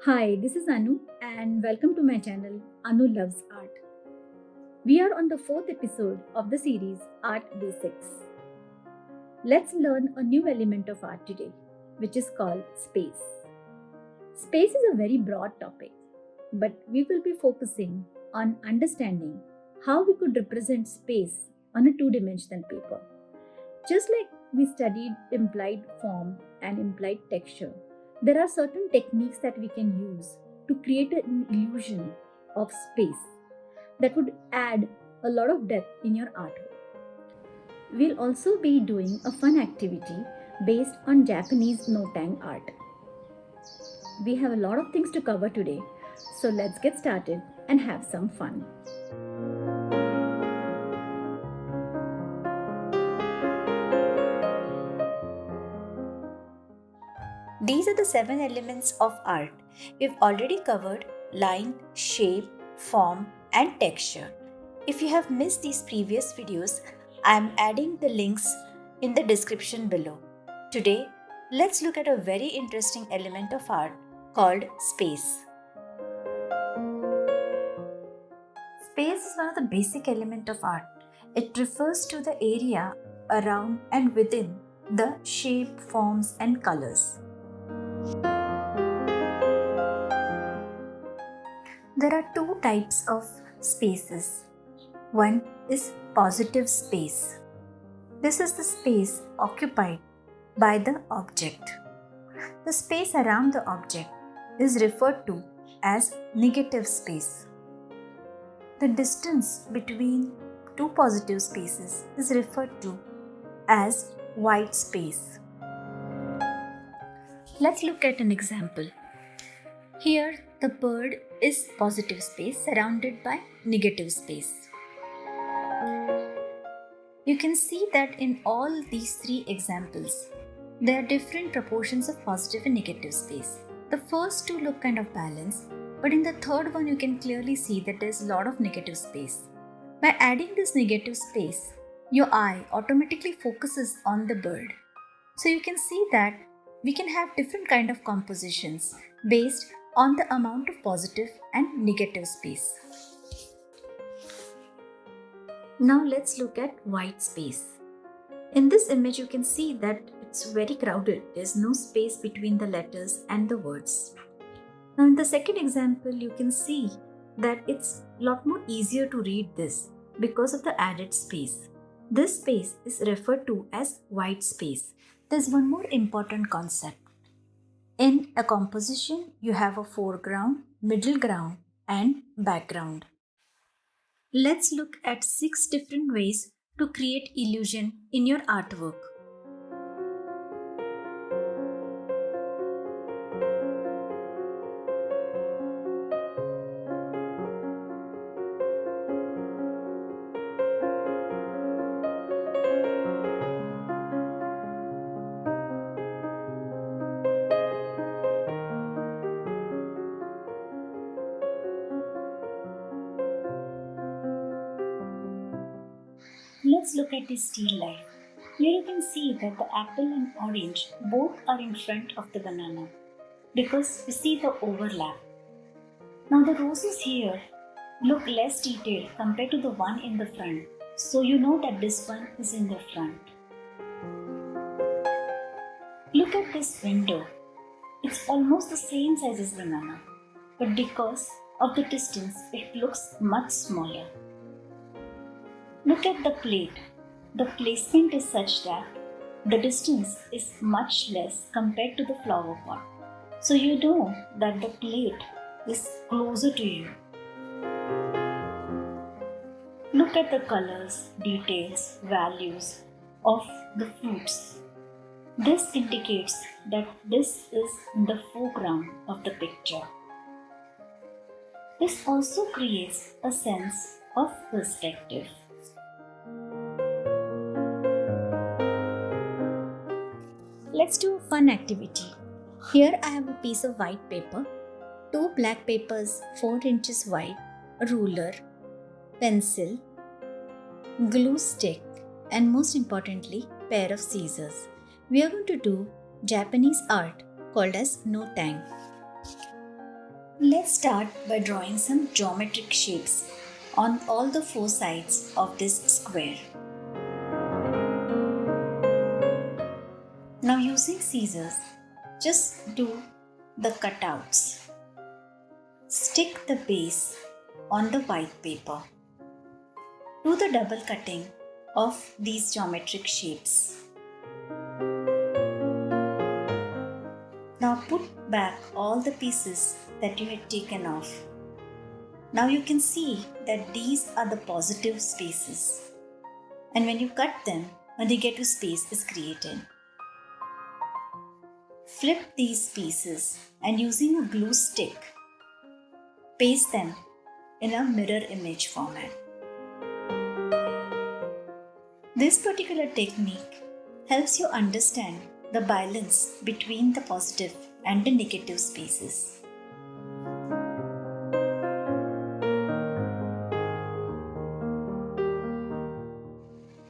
Hi, this is Anu, and welcome to my channel Anu Loves Art. We are on the fourth episode of the series Art Basics. Let's learn a new element of art today, which is called space. Space is a very broad topic, but we will be focusing on understanding how we could represent space on a two-dimensional paper. Just like we studied implied form and implied texture, there are certain techniques that we can use to create an illusion of space that would add a lot of depth in your artwork. We'll also be doing a fun activity based on Japanese no-tang art. We have a lot of things to cover today, so let's get started and have some fun. These are the 7 elements of art. We've already covered line, shape, form, and texture. If you have missed these previous videos, I am adding the links in the description below. Today, let's look at a very interesting element of art called space. Space is one of the basic elements of art. It refers to the area around and within the shape, forms, and colors. There are two types of spaces. One is positive space. This is the space occupied by the object. The space around the object is referred to as negative space. The distance between two positive spaces is referred to as white space. Let's look at an example. Here, the bird is positive space surrounded by negative space. You can see that in all these 3 examples, there are different proportions of positive and negative space. The first 2 look kind of balanced, but in the third one you can clearly see that there is a lot of negative space. By adding this negative space, your eye automatically focuses on the bird. So you can see that we can have different kind of compositions based on the amount of positive and negative space. Now let's look at white space. In this image you can see that it's very crowded. There's no space between the letters and the words. Now in the second example you can see that it's a lot more easier to read this because of the added space. This space is referred to as white space. There's one more important concept. In a composition, you have a foreground, middle ground, and background. Let's look at 6 different ways to create illusion in your artwork. Let's look at the still life. Here you can see that the apple and orange both are in front of the banana because you see the overlap. Now the roses here look less detailed compared to the one in the front, so you know that this one is in the front. Look at this window. It's almost the same size as banana, but because of the distance it looks much smaller. Look at the plate. The placement is such that the distance is much less compared to the flower pot. So you know that the plate is closer to you. Look at the colors, details, values of the fruits. This indicates that this is in the foreground of the picture. This also creates a sense of perspective. Let's do a fun activity. Here I have a piece of white paper, 2 black papers 4 inches wide, a ruler, pencil, glue stick, and most importantly, pair of scissors. We are going to do Japanese art called as no tang. Let's start by drawing some geometric shapes on all the four sides of this square. Now using scissors, just do the cutouts. Stick the base on the white paper. Do the double cutting of these geometric shapes. Now put back all the pieces that you had taken off. Now you can see that these are the positive spaces. And when you cut them, a negative space is created. Flip these pieces and using a glue stick, paste them in a mirror image format. This particular technique helps you understand the balance between the positive and the negative spaces.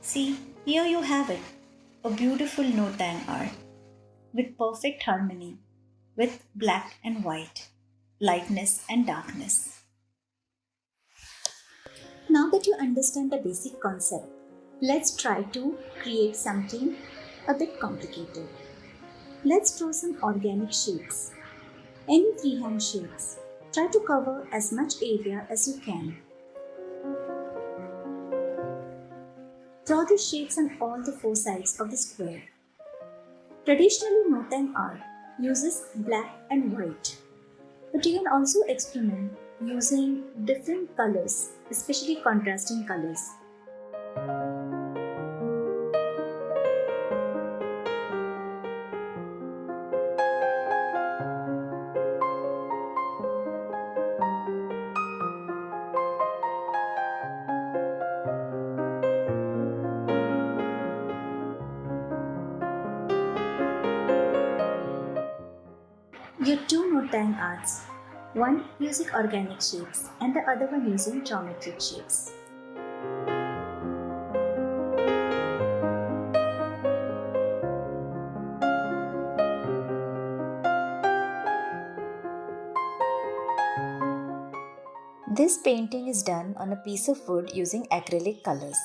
See, here you have it, a beautiful no-tang art with perfect harmony with black and white, lightness and darkness. Now that you understand the basic concept, let's try to create something a bit complicated. Let's draw some organic shapes. Any freehand shapes. Try to cover as much area as you can. Draw the shapes on all the four sides of the square. Traditionally, no-tang art uses black and white, but you can also experiment using different colors, especially contrasting colors. Your two no-tang arts, one using organic shapes and the other one using geometric shapes. This painting is done on a piece of wood using acrylic colors.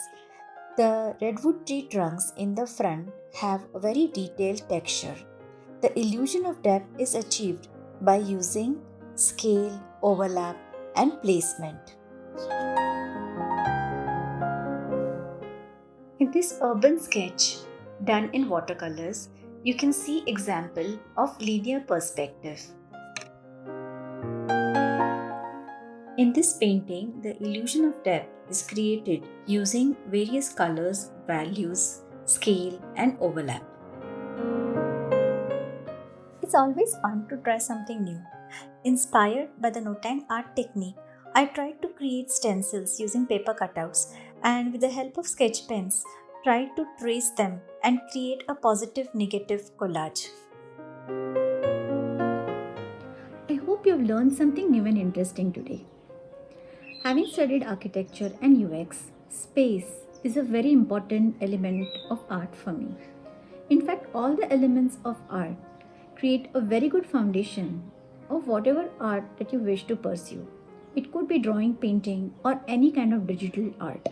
The redwood tree trunks in the front have a very detailed texture. The illusion of depth is achieved by using scale, overlap, and placement. In this urban sketch done in watercolors, you can see example of linear perspective. In this painting, the illusion of depth is created using various colors, values, scale, and overlap. It's always fun to try something new. Inspired by the no-tang art technique, I tried to create stencils using paper cutouts and with the help of sketch pens, tried to trace them and create a positive-negative collage. I hope you've learned something new and interesting today. Having studied architecture and UX, space is a very important element of art for me. In fact, all the elements of art create a very good foundation of whatever art that you wish to pursue. It could be drawing, painting, or any kind of digital art.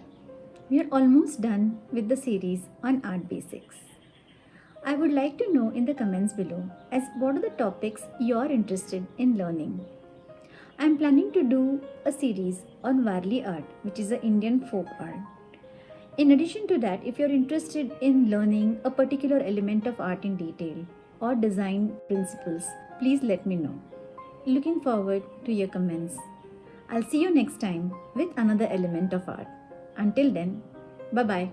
We are almost done with the series on art basics. I would like to know in the comments below as what are the topics you are interested in learning. I am planning to do a series on Warli art, which is an Indian folk art. In addition to that, if you are interested in learning a particular element of art in detail or design principles, please let me know. Looking forward to your comments. I'll see you next time with another element of art. Until then, bye bye.